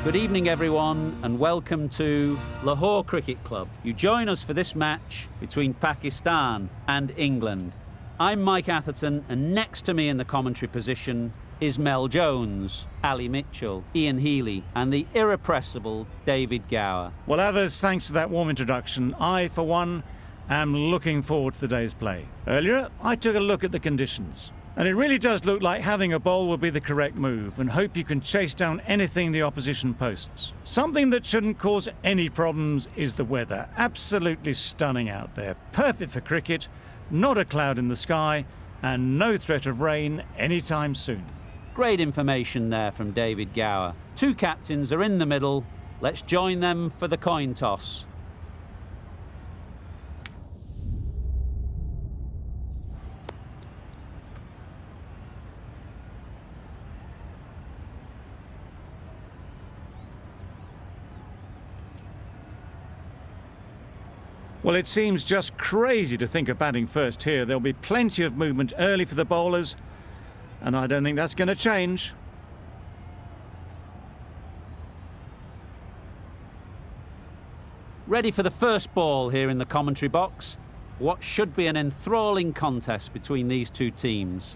Good evening, everyone, and welcome to Lahore Cricket Club. You join us for this match between Pakistan and England. I'm Mike Atherton, and next to me in the commentary position is Mel Jones, Ali Mitchell, Ian Healy, and the irrepressible David Gower. Well, others, thanks to that warm introduction, I, for one, am looking forward to the day's play. Earlier, I took a look at the conditions. And it really does look like having a bowl will be the correct move, and hope you can chase down anything the opposition posts. Something that shouldn't cause any problems is the weather. Absolutely stunning out there. Perfect for cricket, not a cloud in the sky, and no threat of rain anytime soon. Great information there from David Gower. Two captains are in the middle. Let's join them for the coin toss. Well, it seems just crazy to think of batting first here. There'll be plenty of movement early for the bowlers, and I don't think that's going to change. Ready for the first ball here in the commentary box. What should be an enthralling contest between these two teams.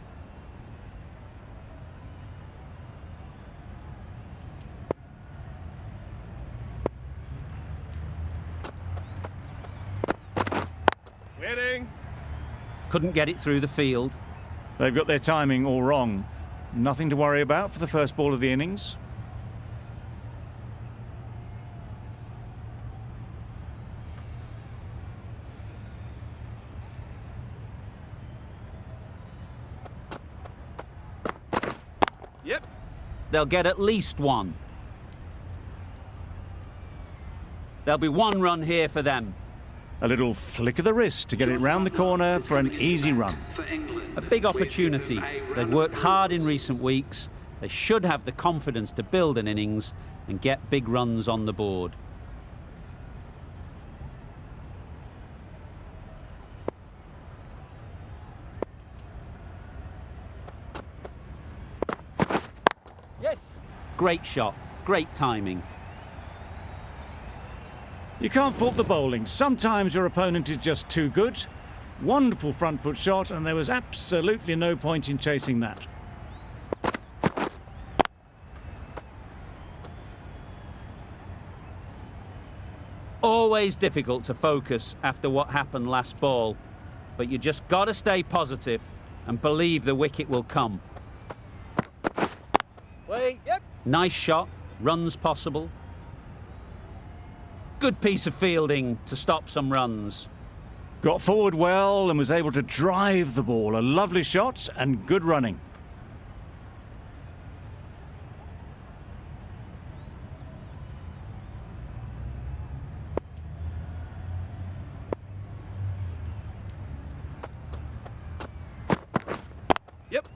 Couldn't get it through the field. They've got their timing all wrong. Nothing to worry about for the first ball of the innings. Yep. They'll get at least one. There'll be one run here for them. A little flick of the wrist to get it round the corner for an easy run. A big opportunity. They've worked hard in recent weeks. They should have the confidence to build an innings and get big runs on the board. Yes! Great shot, great timing. You can't fault the bowling. Sometimes your opponent is just too good. Wonderful front foot shot, and there was absolutely no point in chasing that. Always difficult to focus after what happened last ball, but you just got to stay positive and believe the wicket will come. Wait, yep. Nice shot, runs possible. Good piece of fielding to stop some runs. Got forward well and was able to drive the ball. A lovely shot and good running. Yep.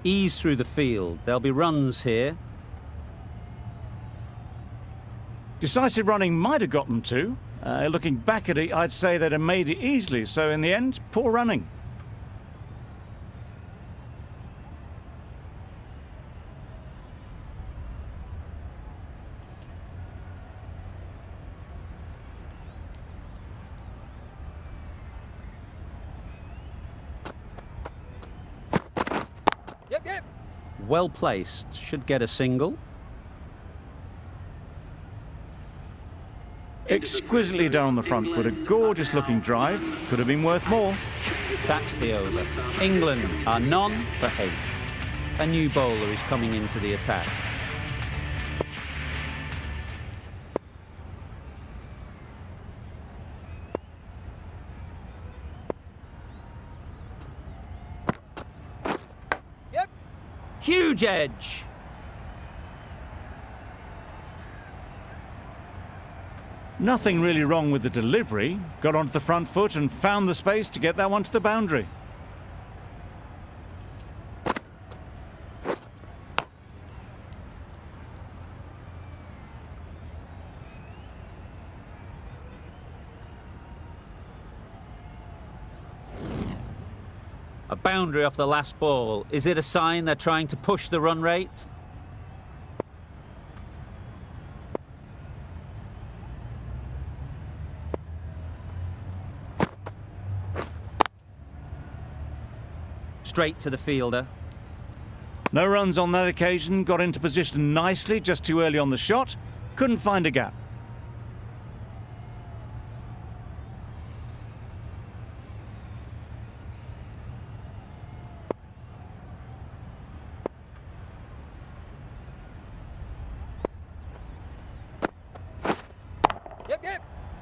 Ease through the field. There'll be runs here. Decisive running might have got them to. Looking back at it, I'd say they'd have made it easily. So in the end, poor running. Yep. Well placed. Should get a single. Exquisitely down the front foot, a gorgeous looking drive. Could have been worth more. That's the over. England are none for 8. A new bowler is coming into the attack. Yep. Huge edge. Nothing really wrong with the delivery. Got onto the front foot and found the space to get that one to the boundary. A boundary off the last ball. Is it a sign they're trying to push the run rate? straight to the fielder. No runs on that occasion, got into position nicely, just too early on the shot. Couldn't find a gap.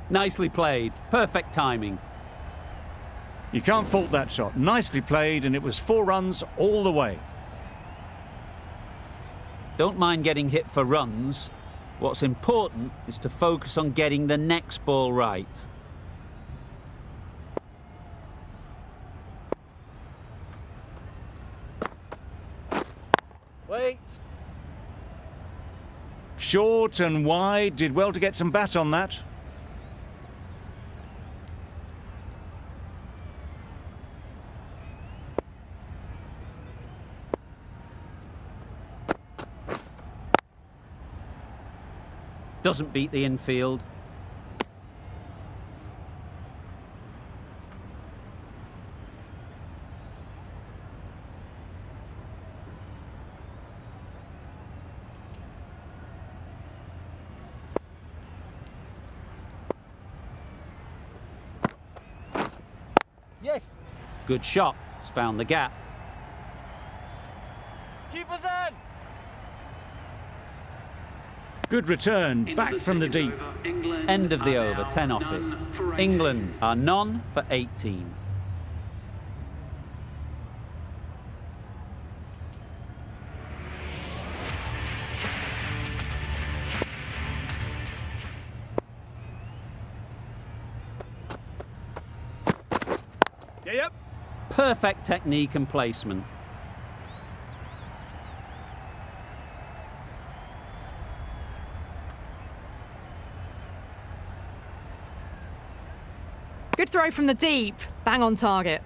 Nicely played. Perfect timing. You can't fault that shot. Nicely played, and it was 4 runs all the way. Don't mind getting hit for runs. What's important is to focus on getting the next ball right. Wait. Short and wide, did well to get some bat on that. Doesn't beat the infield. Yes. Good shot. It's found the gap. Keep us in. Good return, back from the deep. End of the over, 10 off it. England are none for 18. Yep. Perfect technique and placement. Good throw from the deep. Bang on target.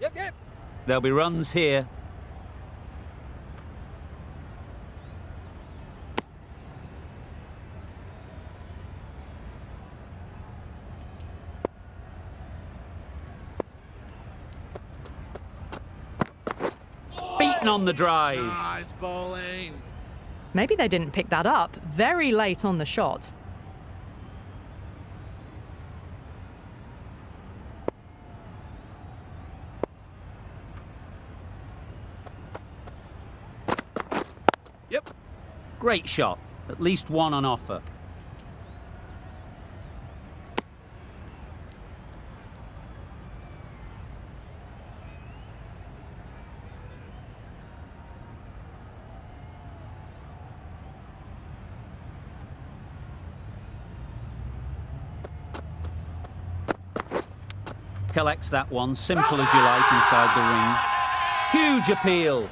Yep. There'll be runs here. Beaten on the drive. Nice bowling. Maybe they didn't pick that up. Very late on the shot. Yep. Great shot. At least one on offer. Collects that one, simple as you like, inside the ring. Huge appeal.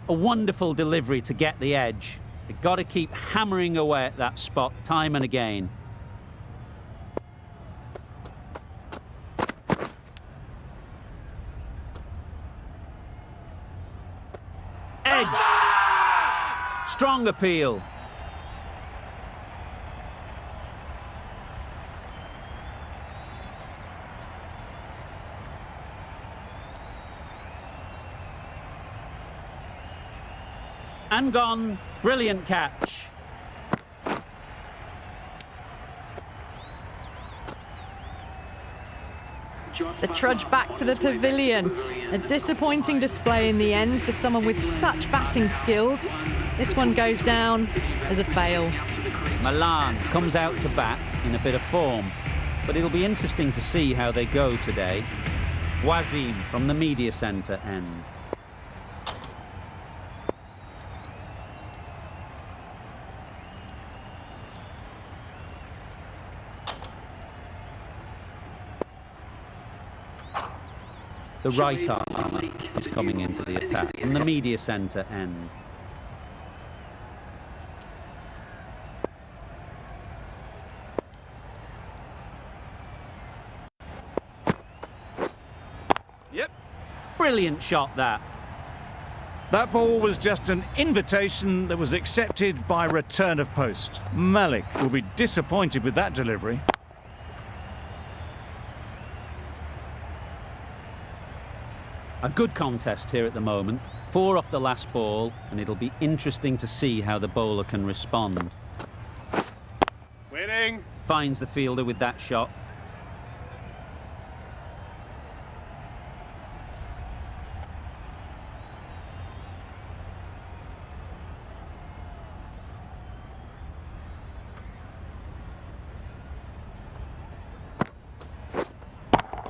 A wonderful delivery to get the edge. They've got to keep hammering away at that spot time and again. Edged. Strong appeal. And gone. Brilliant catch. The trudge back to the pavilion. A disappointing display in the end for someone with such batting skills. This one goes down as a fail. Milan comes out to bat in a bit of form, but it'll be interesting to see how they go today. Wasim from the media centre end. The right arm is coming into the attack from the media centre end. Brilliant shot, that. That ball was just an invitation that was accepted by return of post. Malik will be disappointed with that delivery. A good contest here at the moment. 4 off the last ball, and it'll be interesting to see how the bowler can respond. Winning. Finds the fielder with that shot.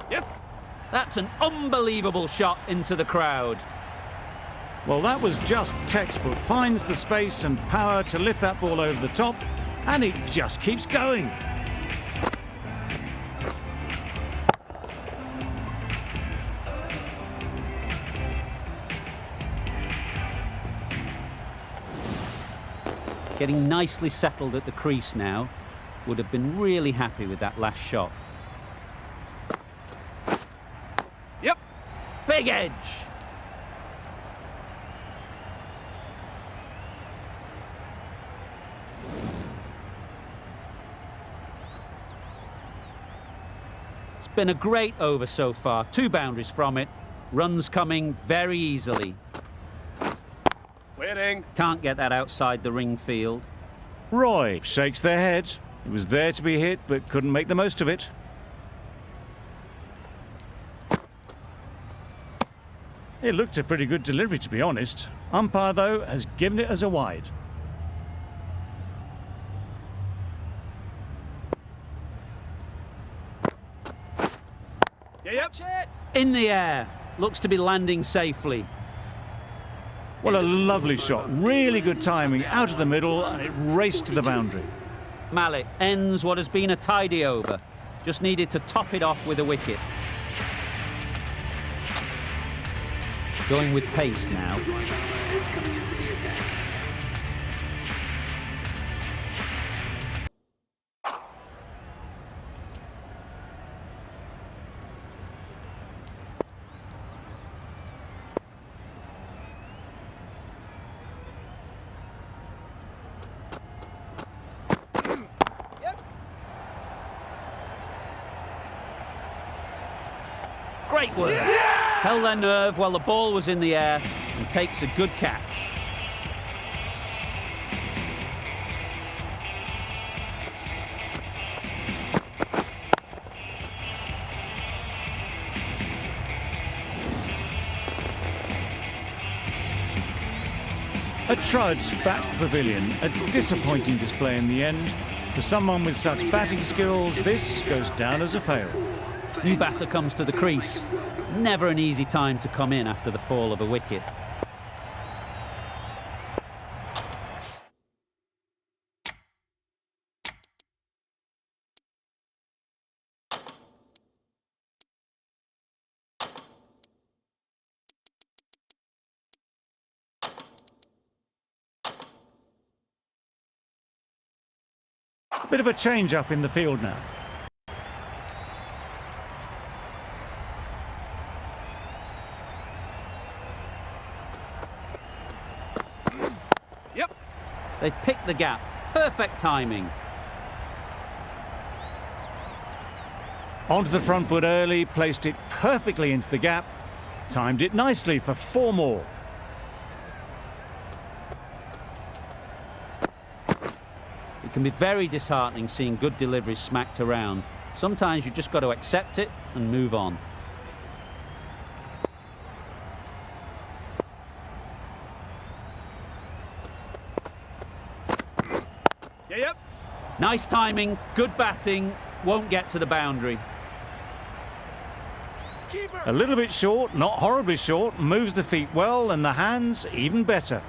Yes. That's an unbelievable shot into the crowd. Well, that was just textbook. Finds the space and power to lift that ball over the top, and it just keeps going. Getting nicely settled at the crease now. Would have been really happy with that last shot. Yep. Big edge. It's been a great over so far. 2 boundaries from it. Runs coming very easily. Winning. Can't get that outside the ring field. Roy shakes their head. It was there to be hit, but couldn't make the most of it. It looked a pretty good delivery, to be honest. Umpire, though, has given it as a wide. Yeah, yep. In the air. Looks to be landing safely. Well, a lovely shot. Really good timing. Out of the middle, and it raced to the boundary. Malik ends what has been a tidy over. Just needed to top it off with a wicket. Going with pace now. Great work. Held their nerve while the ball was in the air and takes a good catch. A trudge back to the pavilion. A disappointing display in the end. For someone with such batting skills, this goes down as a fail. New batter comes to the crease. Never an easy time to come in after the fall of a wicket. A bit of a change up in the field now. Yep. They've picked the gap. Perfect timing. Onto the front foot early, placed it perfectly into the gap. Timed it nicely for 4 more. It can be very disheartening seeing good deliveries smacked around. Sometimes you just got to accept it and move on. Yeah, yep. Nice timing, good batting, won't get to the boundary. Keeper. A little bit short, not horribly short, moves the feet well and the hands even better.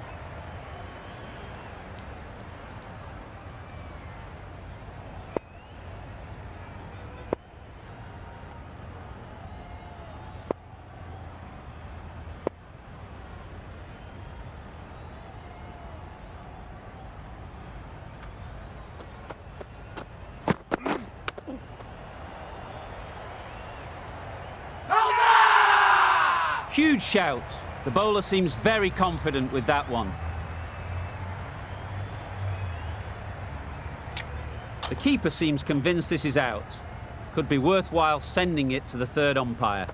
Huge shout. The bowler seems very confident with that one. The keeper seems convinced this is out. Could be worthwhile sending it to the third umpire.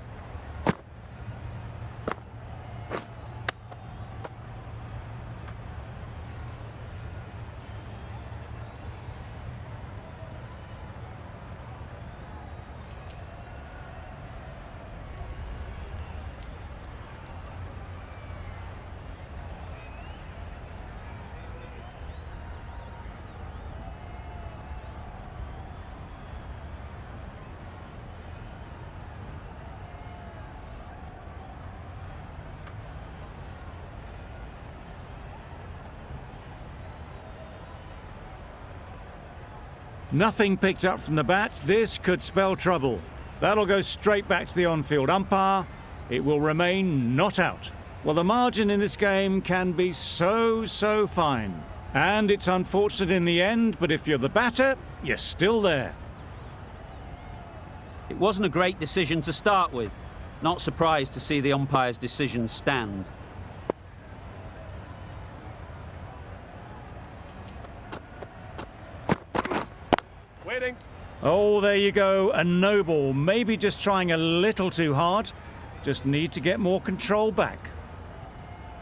Nothing picked up from the bat. This could spell trouble. That'll go straight back to the on-field umpire. It will remain not out. Well, the margin in this game can be so fine. And it's unfortunate in the end, but if you're the batter, you're still there. It wasn't a great decision to start with. Not surprised to see the umpire's decision stand. Waiting. Oh, there you go, a no ball. Maybe just trying a little too hard. Just need to get more control back.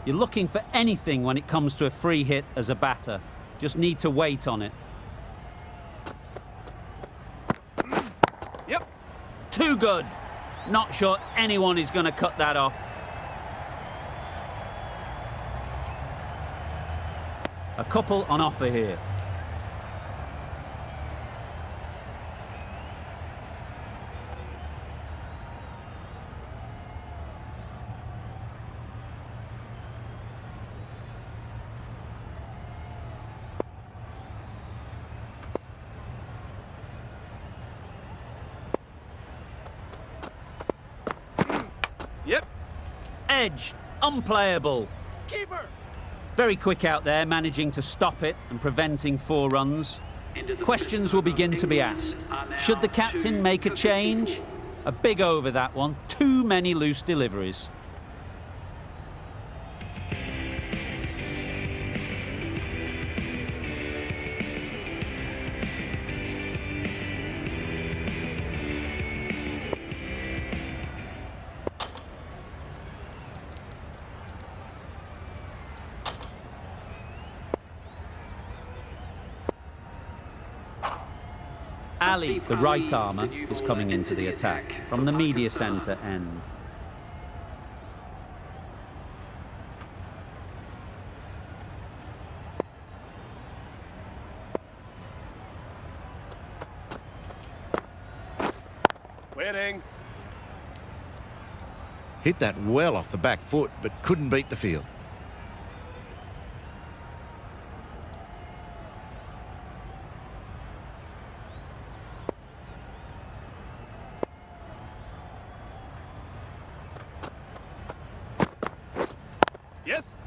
You're looking for anything when it comes to a free hit as a batter. Just need to wait on it. Yep. Too good. Not sure anyone is going to cut that off. A couple on offer here. Yep. Edged. Unplayable. Keeper. Very quick out there, managing to stop it and preventing 4 runs. Questions will begin to be asked. Should the captain make a change? A big over that one. Too many loose deliveries. Ali, the right armour, is coming into the attack from the media centre end. Waiting. Hit that well off the back foot, but couldn't beat the field. Yes.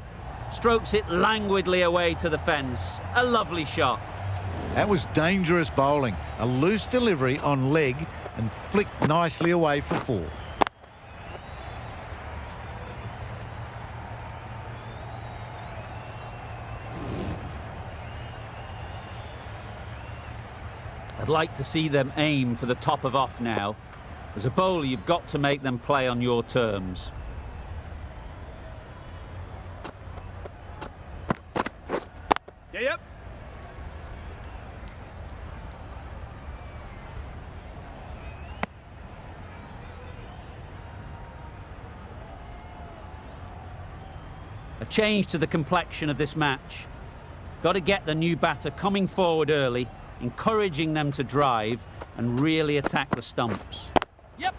Strokes it languidly away to the fence. A lovely shot. That was dangerous bowling. A loose delivery on leg and flicked nicely away for 4. I'd like to see them aim for the top of off now. As a bowler, you've got to make them play on your terms. Yep. A change to the complexion of this match. Got to get the new batter coming forward early, encouraging them to drive and really attack the stumps. Yep.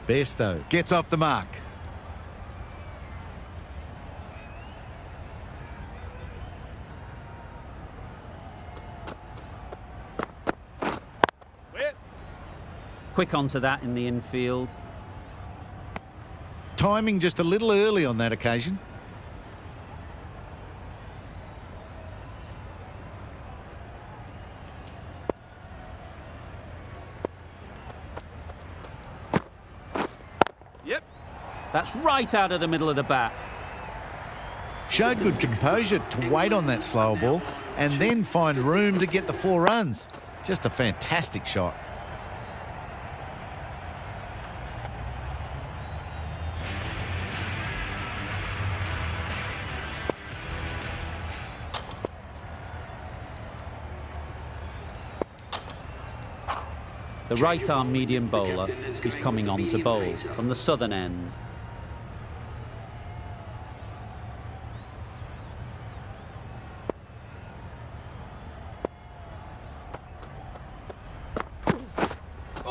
Bairstow gets off the mark. Wait. Quick onto that in the infield. Timing just a little early on that occasion. Yep. That's right out of the middle of the bat. Showed good composure to wait on that slow ball and then find room to get the 4 runs. Just a fantastic shot. The right-arm medium bowler is coming on to bowl from the southern end.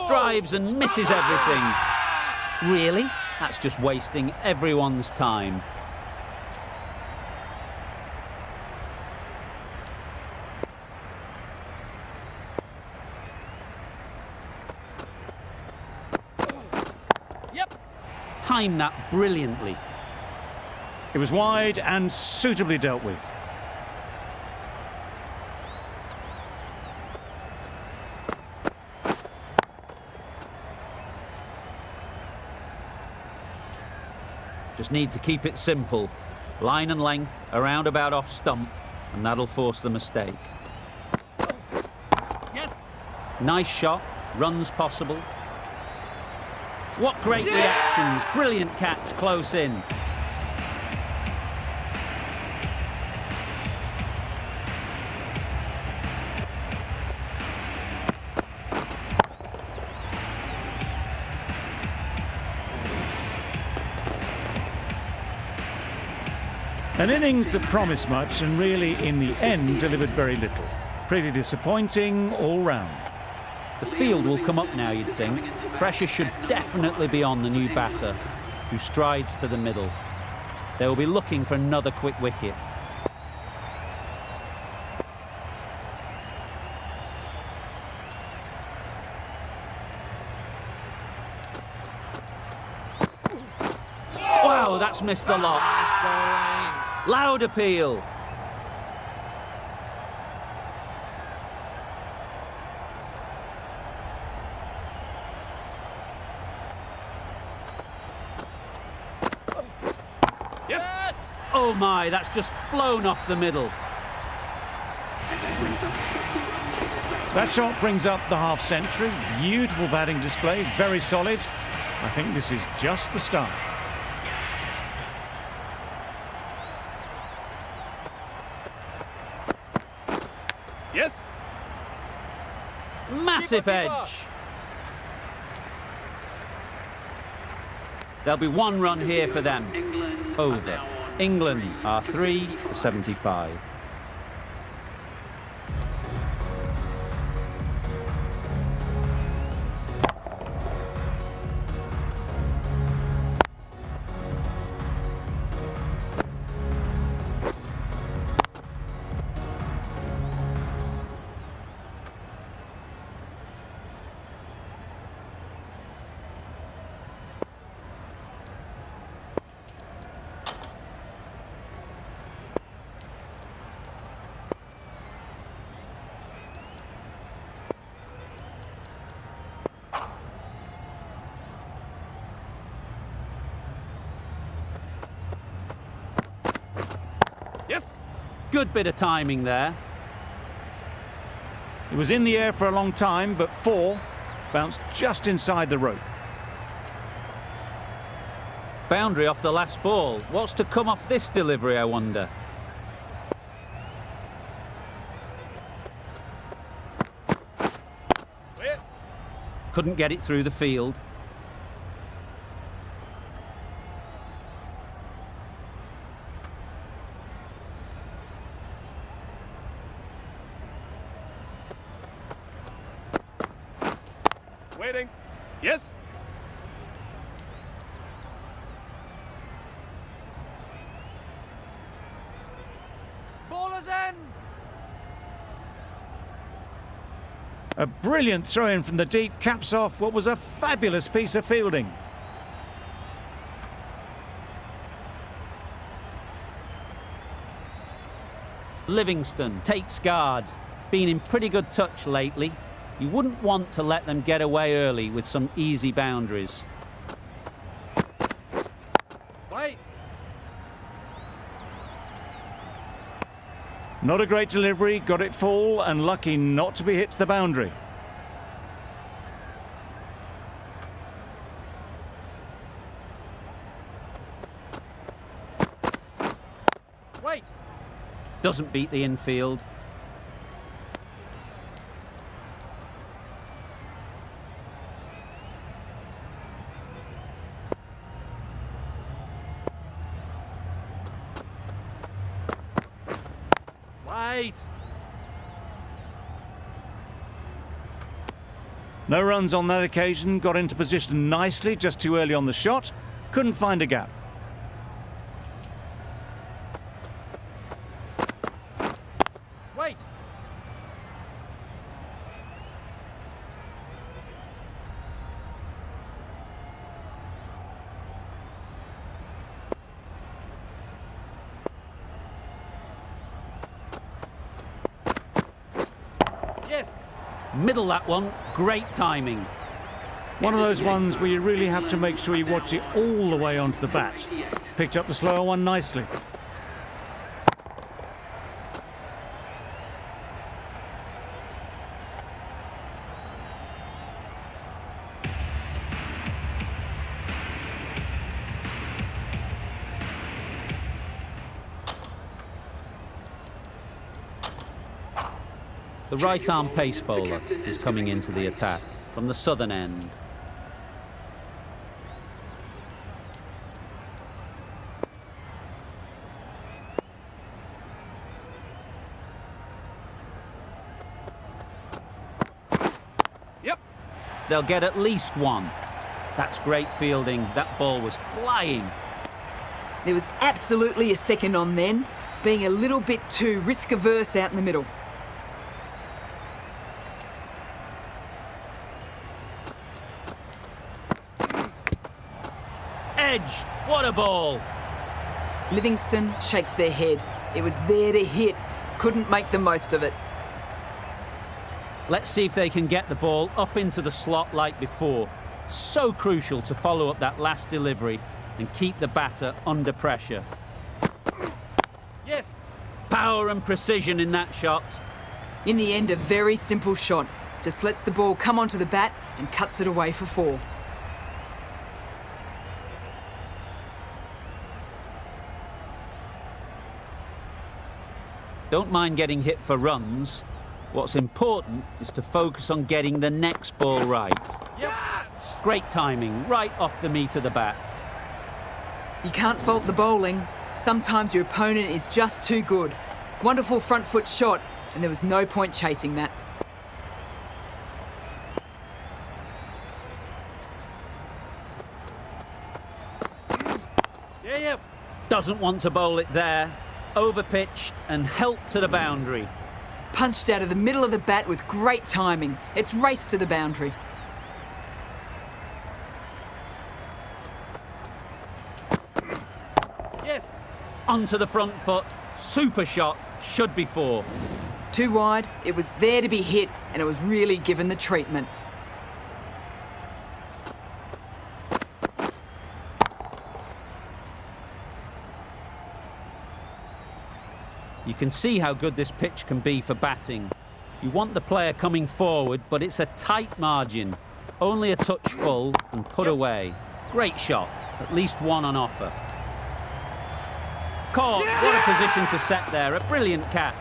Drives and misses everything. Really? That's just wasting everyone's time. Yep. Timed that brilliantly. It was wide and suitably dealt with. Just need to keep it simple. Line and length, around about off stump, and that'll force the mistake. Yes. Nice shot, runs possible. What great reactions, brilliant catch close in. An innings that promised much and really, in the end, delivered very little. Pretty disappointing all round. The field will come up now, you'd think. Pressure should definitely be on the new batter, who strides to the middle. They will be looking for another quick wicket. Wow, that's missed the lot. Loud appeal. Yes. Oh my, that's just flown off the middle. That shot brings up the half-century. Beautiful batting display, very solid. I think this is just the start. Yes. Massive Keeper, keeper. edge. There'll be one run here for them. Over. England are 3-75. Yes. Good bit of timing there. It was in the air for a long time, but 4 bounced just inside the rope. Boundary off the last ball. What's to come off this delivery, I wonder? Wait. Couldn't get it through the field. Waiting. Yes. Ballers in. A brilliant throw-in from the deep caps off what was a fabulous piece of fielding. Livingston takes guard. Been in pretty good touch lately. You wouldn't want to let them get away early with some easy boundaries. Wait. Not a great delivery, got it full and lucky not to be hit to the boundary. Wait. Doesn't beat the infield. Wait. No runs on that occasion, got into position nicely, just too early on the shot. Couldn't find a gap. Wait. Yes. Middle that one. Great timing. One of those ones where you really have to make sure you watch it all the way onto the bat. Picked up the slower one nicely. The right-arm pace bowler is coming into the attack from the southern end. Yep. They'll get at least one. That's great fielding. That ball was flying. There was absolutely a second on then, being a little bit too risk-averse out in the middle. Edge. What a ball. Livingston shakes their head. It was there to hit, couldn't make the most of it. Let's see if they can get the ball up into the slot like before. So crucial to follow up that last delivery and keep the batter under pressure. Yes. Power and precision in that shot. In the end, a very simple shot. Just lets the ball come onto the bat and cuts it away for 4. Don't mind getting hit for runs. What's important is to focus on getting the next ball right. Yep. Great timing, right off the meat of the bat. You can't fault the bowling. Sometimes your opponent is just too good. Wonderful front foot shot, and there was no point chasing that. Yeah. Doesn't want to bowl it there. Overpitched and helped to the boundary. Punched out of the middle of the bat with great timing. It's raced to the boundary. Yes. Onto the front foot. Super shot. Should be 4. Too wide, it was there to be hit, and it was really given the treatment. You can see how good this pitch can be for batting. You want the player coming forward, but it's a tight margin. Only a touch full and put away. Great shot. At least one on offer. Caught. What a position to set there. A brilliant catch.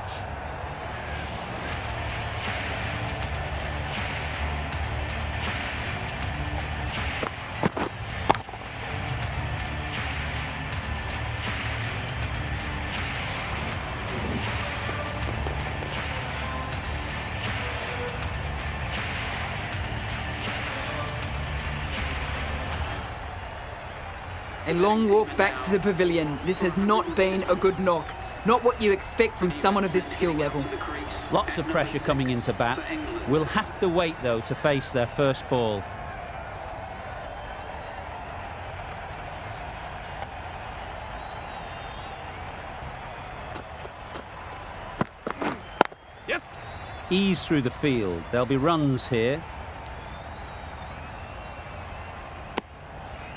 A long walk back to the pavilion. This has not been a good knock. Not what you expect from someone of this skill level. Lots of pressure coming into bat. We'll have to wait, though, to face their first ball. Yes. Ease through the field. There'll be runs here.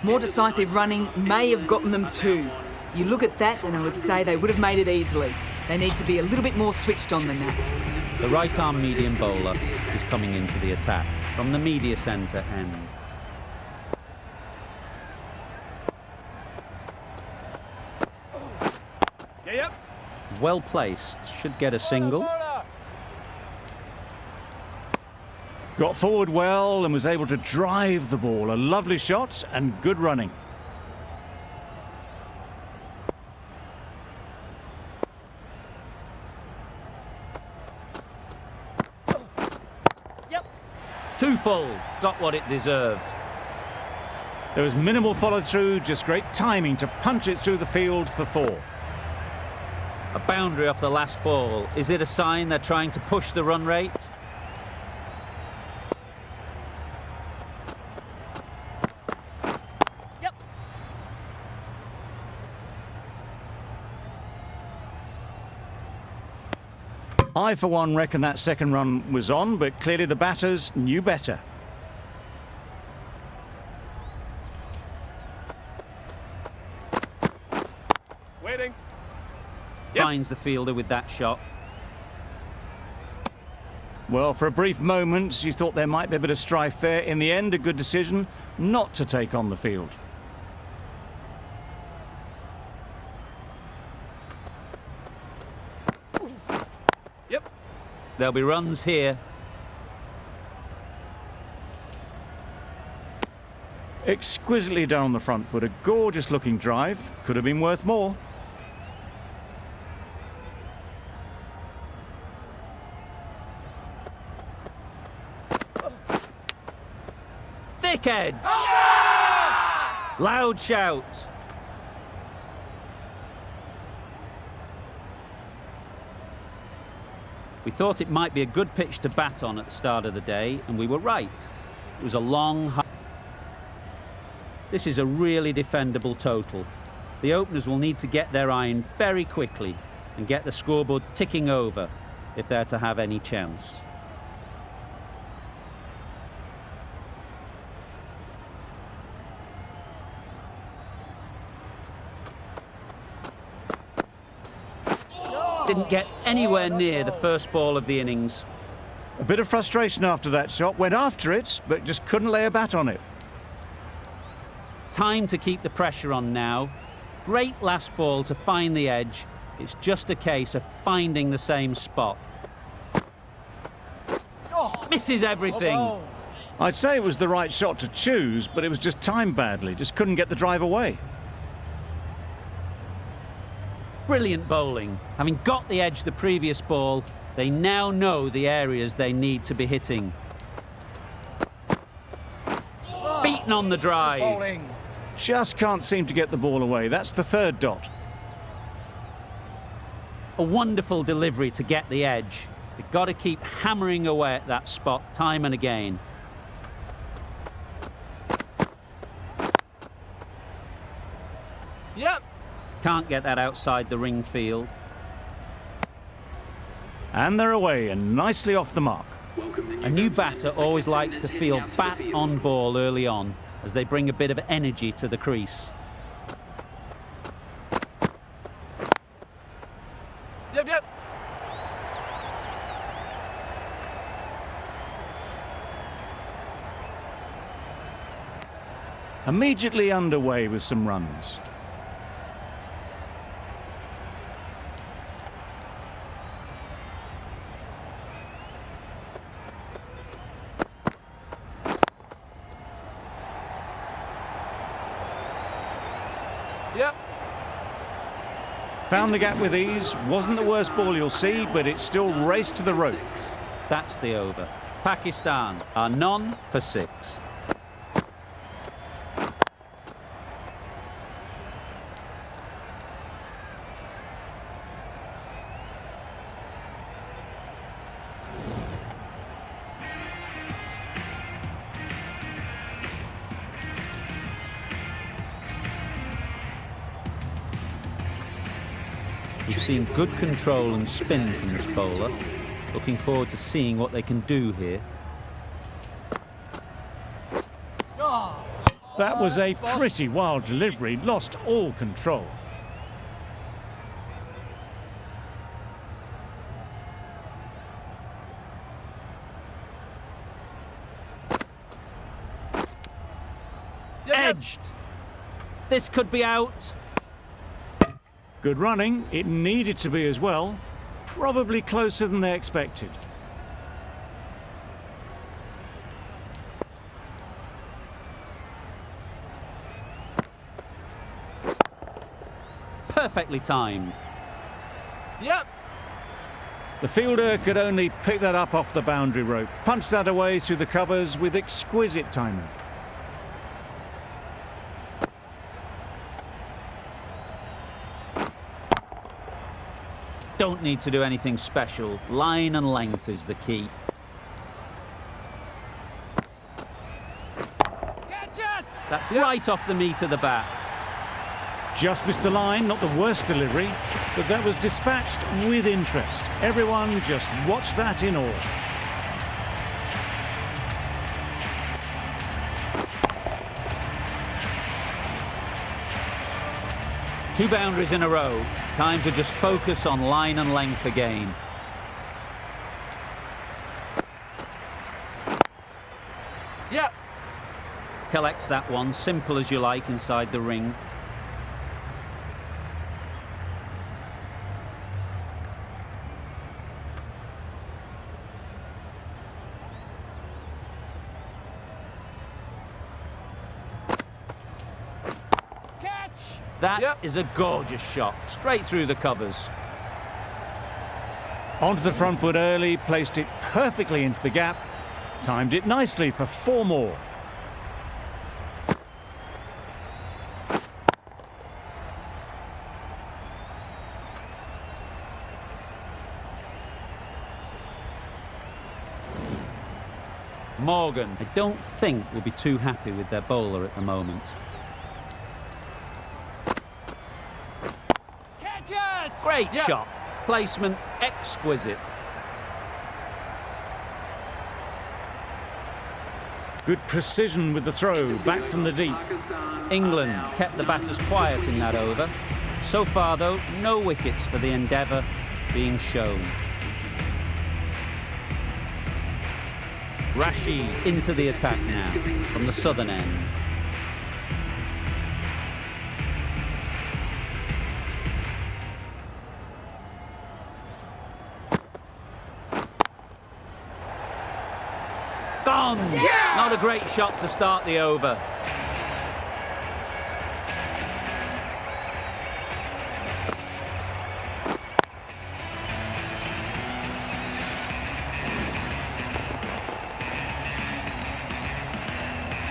More decisive running may have gotten them too. You look at that and I would say they would have made it easily. They need to be a little bit more switched on than that. The right-arm medium bowler is coming into the attack from the media centre end. Yep. Well placed, should get a single. Got forward well and was able to drive the ball. A lovely shot and good running. Too full, got what it deserved. There was minimal follow-through, just great timing to punch it through the field for 4. A boundary off the last ball. Is it a sign they're trying to push the run rate? Yep. I, for one, reckon that second run was on, but clearly the batters knew better. Waiting. Yes. Finds the fielder with that shot. Well, for a brief moment, you thought there might be a bit of strife there. In the end, a good decision not to take on the field. Yep. There'll be runs here. Exquisitely down the front foot, a gorgeous looking drive. Could have been worth more. Thick edge. Loud shout. We thought it might be a good pitch to bat on at the start of the day, and we were right. It was a long, high. This is a really defendable total. The openers will need to get their iron very quickly and get the scoreboard ticking over if they're to have any chance. Didn't get anywhere near the first ball of the innings. A bit of frustration after that shot. Went after it, but just couldn't lay a bat on it. Time to keep the pressure on now. Great last ball to find the edge. It's just a case of finding the same spot. Misses everything. I'd say it was the right shot to choose, but it was just timed badly. Just couldn't get the drive away. Brilliant bowling. Having got the edge the previous ball, they now know the areas they need to be hitting. Beaten on the drive. Just can't seem to get the ball away. That's the third dot. A wonderful delivery to get the edge. You've got to keep hammering away at that spot time and again. Yep. Can't get that outside the ring field. And they're away and nicely off the mark. A new batter always likes to feel bat on ball early on as they bring a bit of energy to the crease. Yep. Immediately underway with some runs. Yep. Found the gap with ease. Wasn't the worst ball you'll see, but it still raced to the rope. That's the over. Pakistan are none for 6. We've seen good control and spin from this bowler. Looking forward to seeing what they can do here. That was a pretty wild delivery, lost all control. Edged. This could be out. Good running, it needed to be as well. Probably closer than they expected. Perfectly timed. Yep. The fielder could only pick that up off the boundary rope, punched that away through the covers with exquisite timing. Don't need to do anything special. Line and length is the key. Catch it! That's right off the meat of the bat. Just missed the line, not the worst delivery, but that was dispatched with interest. Everyone just watched that in awe. Two boundaries in a row. Time to just focus on line and length again. Yep. Collects that one, simple as you like, inside the ring. Catch! That is a gorgeous shot, straight through the covers. Onto the front foot early, placed it perfectly into the gap, timed it nicely for 4 more. Morgan, I don't think, will be too happy with their bowler at the moment. Catch it! Great Yep. shot. Placement exquisite. Good precision with the throw, back from the deep. England kept the batters quiet in that over. So far, though, no wickets for the endeavour being shown. Rashid into the attack now from the southern end. Gone! Not a great shot to start the over.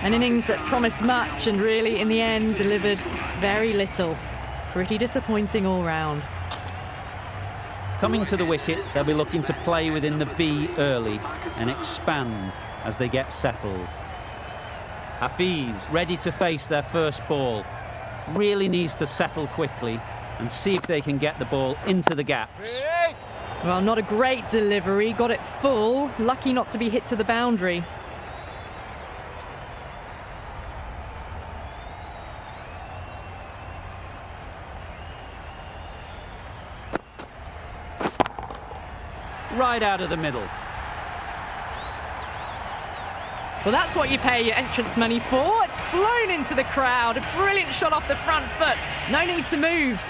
An innings that promised much and really, in the end, delivered very little. Pretty disappointing all round. Coming to the wicket, they'll be looking to play within the V early and expand as they get settled. Hafiz ready to face their first ball. Really needs to settle quickly and see if they can get the ball into the gaps. Hey! Well, not a great delivery. Got it full. Lucky not to be hit to the boundary. Right out of the middle. Well, that's what you pay your entrance money for. It's flown into the crowd. A brilliant shot off the front foot. No need to move.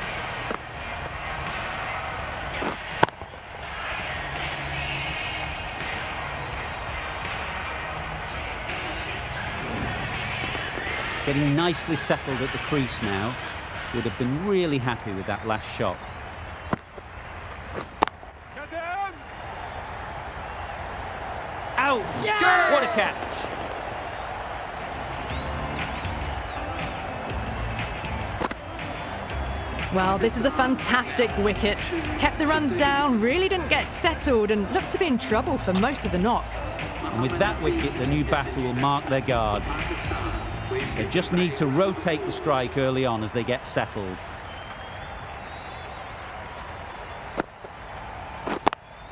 Getting nicely settled at the crease now. Would have been really happy with that last shot. Get him! Out! What a catch! Well, this is a fantastic wicket. Kept the runs down, really didn't get settled and looked to be in trouble for most of the knock. And with that wicket, the new batter will mark their guard. They just need to rotate the strike early on as they get settled.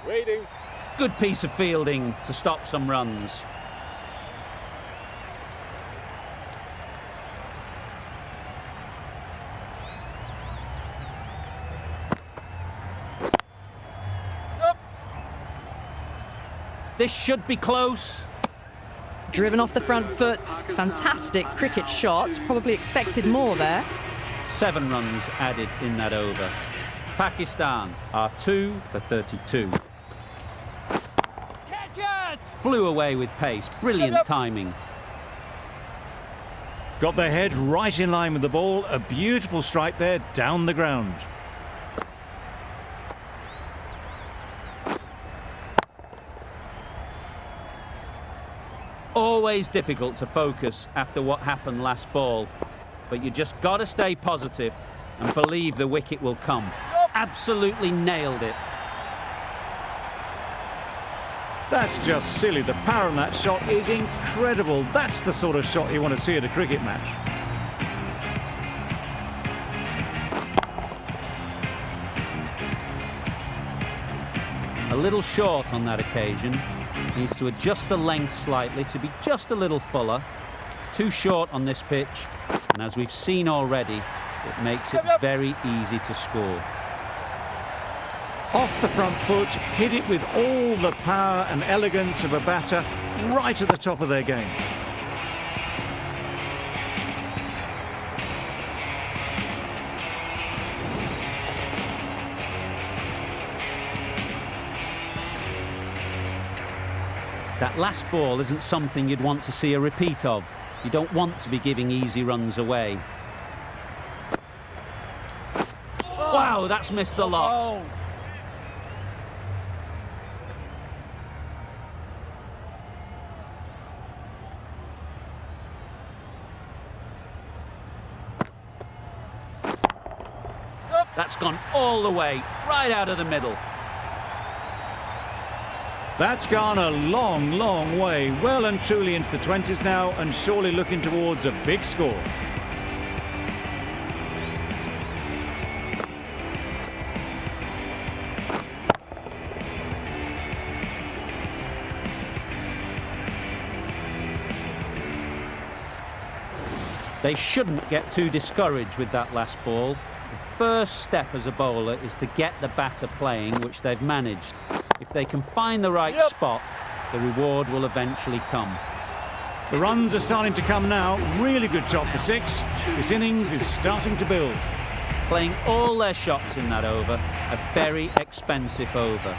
Waiting. Good piece of fielding to stop some runs. This should be close. Driven off the front foot. Fantastic cricket shot. Probably expected more there. 7 runs added in that over. Pakistan are 2 for 32. Catch it! Flew away with pace. Brilliant timing. Got their head right in line with the ball. A beautiful strike there down the ground. Always difficult to focus after what happened last ball, but you just got to stay positive and believe the wicket will come. Absolutely nailed it. That's just silly. The power on that shot is incredible. That's the sort of shot you want to see at a cricket match. A little short on that occasion. Needs to adjust the length slightly to be just a little fuller. Too short on this pitch, and as we've seen already, it makes it very easy to score. Off the front foot, hit it with all the power and elegance of a batter, right at the top of their game. That last ball isn't something you'd want to see a repeat of. You don't want to be giving easy runs away. Wow, that's missed the lot. That's gone all the way, right out of the middle. That's gone a long, long way, well and truly into the 20s now, and surely looking towards a big score. They shouldn't get too discouraged with that last ball. The first step as a bowler is to get the batter playing, which they've managed. If they can find the right spot, the reward will eventually come. The runs are starting to come now. Really good shot for 6. This innings is starting to build. Playing all their shots in that over, a very expensive over.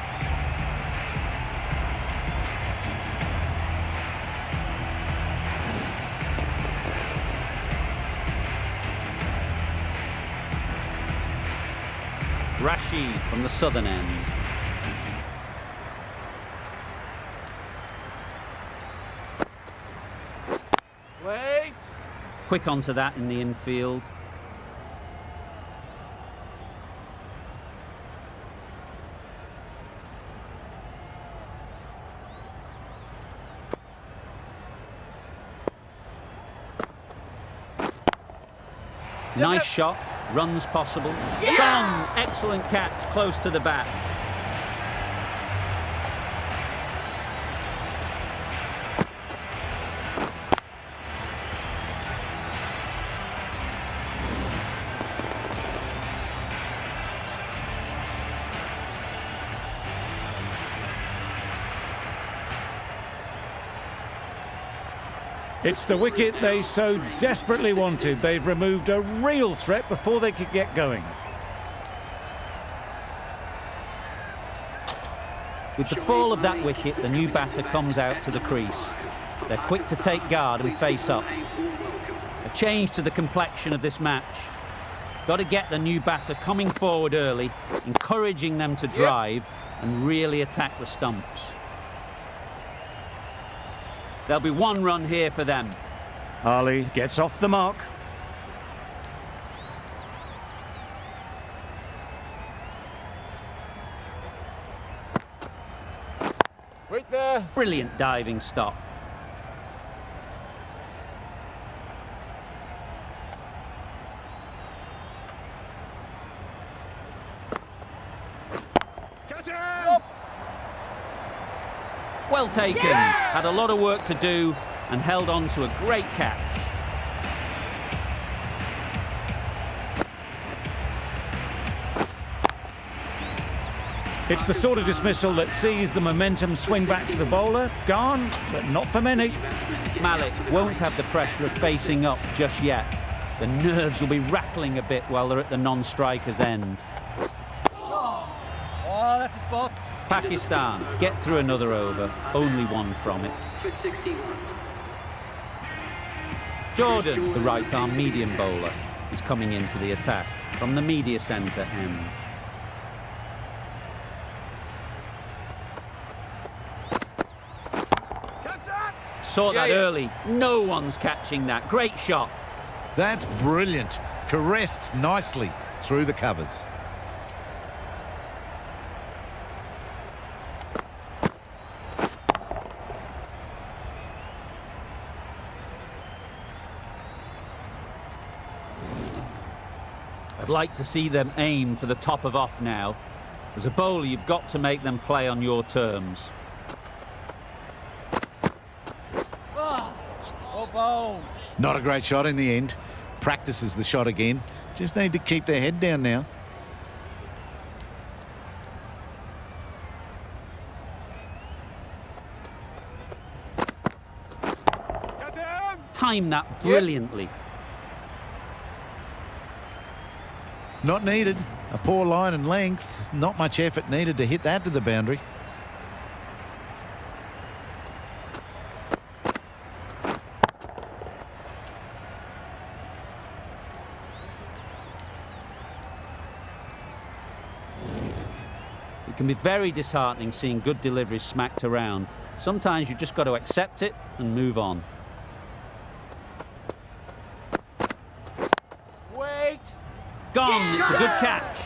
Rashid from the southern end. Wait! Quick onto that in the infield. Nice shot, runs possible. Gone! Excellent catch, close to the bat. It's the wicket they so desperately wanted. They've removed a real threat before they could get going. With the fall of that wicket, the new batter comes out to the crease. They're quick to take guard and face up. A change to the complexion of this match. Got to get the new batter coming forward early, encouraging them to drive and really attack the stumps. There'll be 1 run here for them. Ali gets off the mark. Wait there! Brilliant diving stop. Catch him! Well taken. Had a lot of work to do and held on to a great catch. It's the sort of dismissal that sees the momentum swing back to the bowler. Gone, but not for many. Malik won't have the pressure of facing up just yet. The nerves will be rattling a bit while they're at the non-striker's end. Oh, that's a spot. Pakistan get through another over, only one from it. Jordan, the right-arm medium bowler, is coming into the attack from the media centre end. Catch that! Saw that Yeah. early. No one's catching that. Great shot. That's brilliant. Caressed nicely through the covers. I'd like to see them aim for the top of off now. As a bowler, you've got to make them play on your terms. Oh, bold. Not a great shot in the end. Practices the shot again. Just need to keep their head down now. Catch him! Time that brilliantly. Not needed. A poor line and length. Not much effort needed to hit that to the boundary. It can be very disheartening seeing good deliveries smacked around. Sometimes you just got to accept it and move on. Wait! Gone. It's a good catch.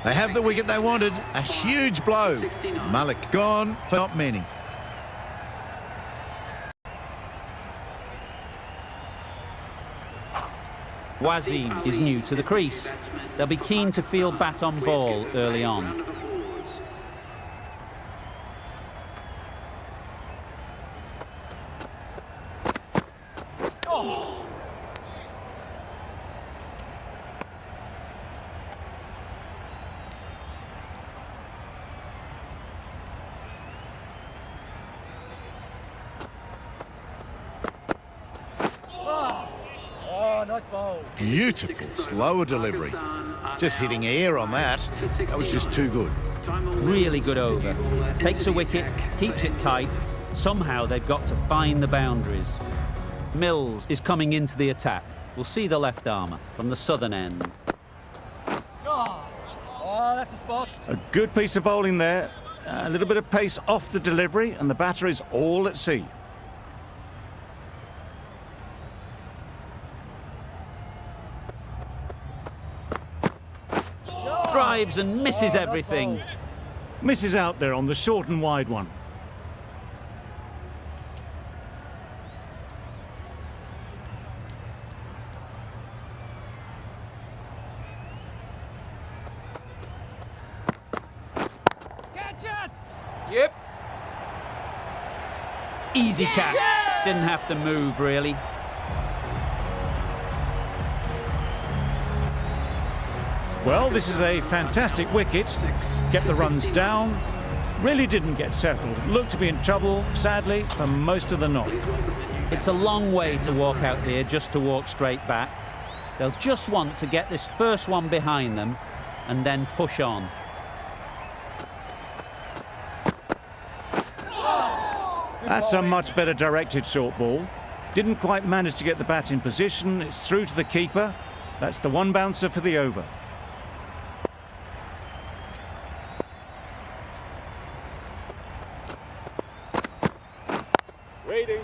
They have the wicket they wanted. A huge blow. Malik gone for not many. Wasim is new to the crease. They'll be keen to feel bat on ball early on. Oh, nice bowl. Beautiful, slower delivery. Just hitting air on that. That was just too good. Really good over. Takes a wicket, keeps it tight. Somehow they've got to find the boundaries. Mills is coming into the attack. We'll see the left armour from the southern end. Oh, that's a spot. A good piece of bowling there. A little bit of pace off the delivery, and the batter is all at sea. Drives and misses everything. Misses out there on the short and wide one. Catch it! Yep. Easy catch. Didn't have to move, really. Well, this is a fantastic wicket. Kept the runs down. Really didn't get settled. Looked to be in trouble, sadly, for most of the knock. It's a long way to walk out here just to walk straight back. They'll just want to get this first one behind them and then push on. That's a much better directed short ball. Didn't quite manage to get the bat in position. It's through to the keeper. That's the one bouncer for the over. Waiting.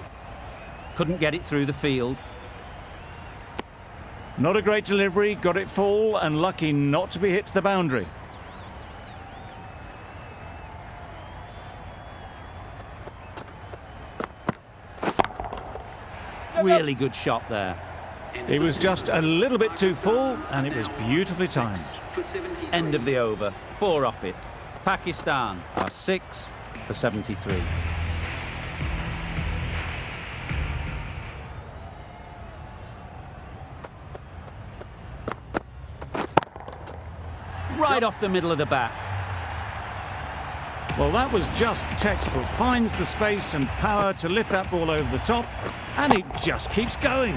Couldn't get it through the field. Not a great delivery, got it full and lucky not to be hit to the boundary. Really good shot there. He was just a little bit too full, and it was beautifully timed. End of the over. 4 off it. Pakistan are 6 for 73. Right off the middle of the bat. Well, that was just textbook. Finds the space and power to lift that ball over the top, and it just keeps going.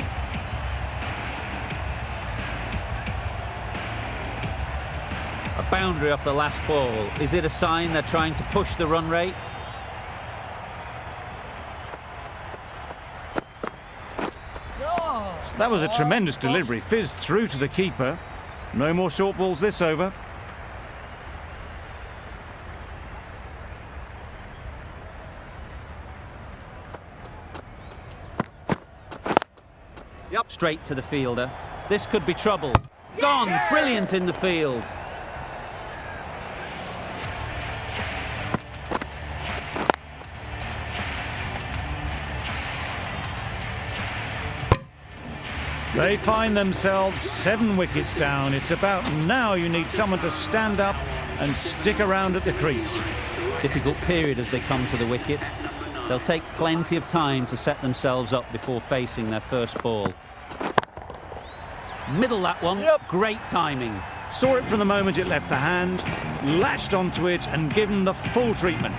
A boundary off the last ball. Is it a sign they're trying to push the run rate? That was a tremendous delivery. Fizzed through to the keeper. No more short balls this over. Straight to the fielder. This could be trouble. Gone! Brilliant in the field. They find themselves 7 wickets down. It's about now you need someone to stand up and stick around at the crease. Difficult period as they come to the wicket. They'll take plenty of time to set themselves up before facing their first ball. Middle that one. Great timing. Saw it from the moment it left the hand, latched onto it and given the full treatment.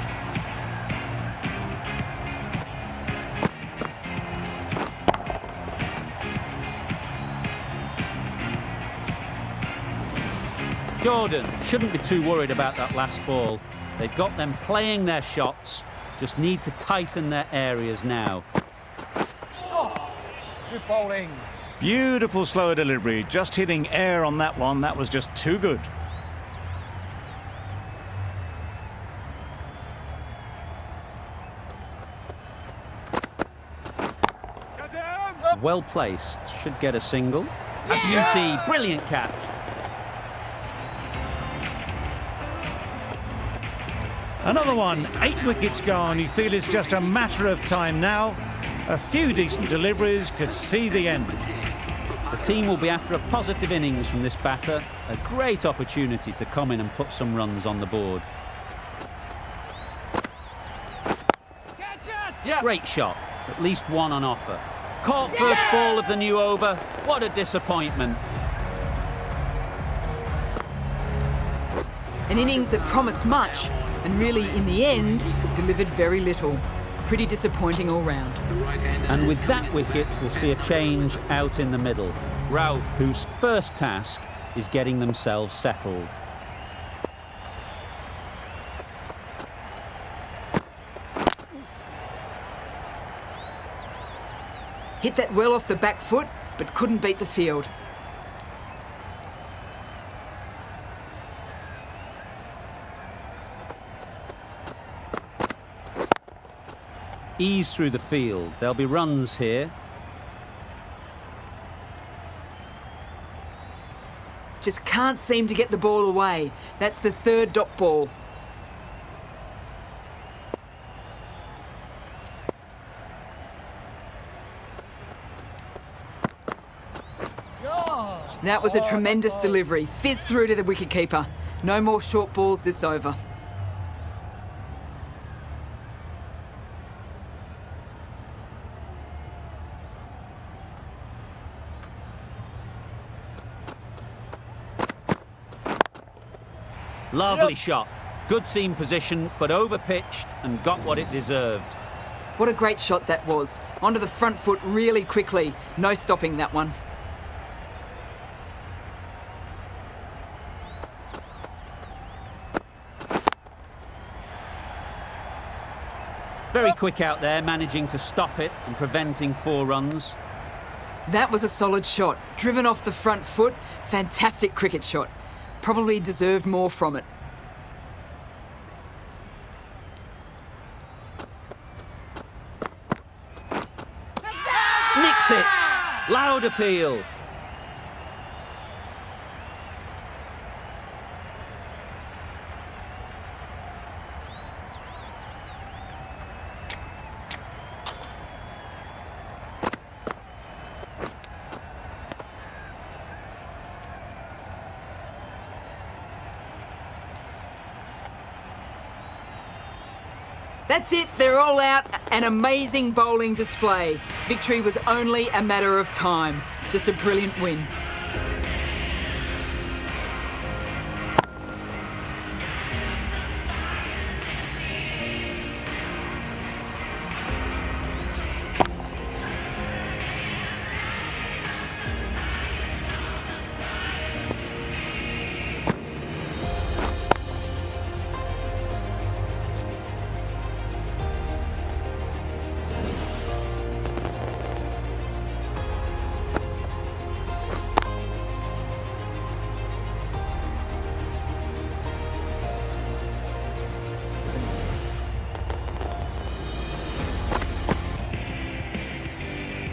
Jordan shouldn't be too worried about that last ball. They've got them playing their shots, just need to tighten their areas now. Good bowling. Beautiful slower delivery, just hitting air on that one. That was just too good. Well placed, should get a single. A beauty, brilliant catch. Another one, 8 wickets gone. You feel it's just a matter of time now. A few decent deliveries could see the end. The team will be after a positive innings from this batter. A great opportunity to come in and put some runs on the board. Great shot, at least one on offer. Caught first ball of the new over. What a disappointment. An innings that promised much and really, in the end, delivered very little. Pretty disappointing all round. And with that wicket, we'll see a change out in the middle. Rauf, whose first task is getting themselves settled. Hit that well off the back foot, but couldn't beat the field. Ease through the field. There'll be runs here. Just can't seem to get the ball away. That's the 3rd dot ball. That was a tremendous delivery. Fizzed through to the wicketkeeper. No more short balls this over. Lovely shot. Good seam position, but over-pitched and got what it deserved. What a great shot that was. Onto the front foot really quickly. No stopping that one. Very quick out there, managing to stop it and preventing 4 runs. That was a solid shot. Driven off the front foot. Fantastic cricket shot. Probably deserved more from it. Nicked it. Loud appeal. That's it, they're all out. An amazing bowling display. Victory was only a matter of time. Just a brilliant win.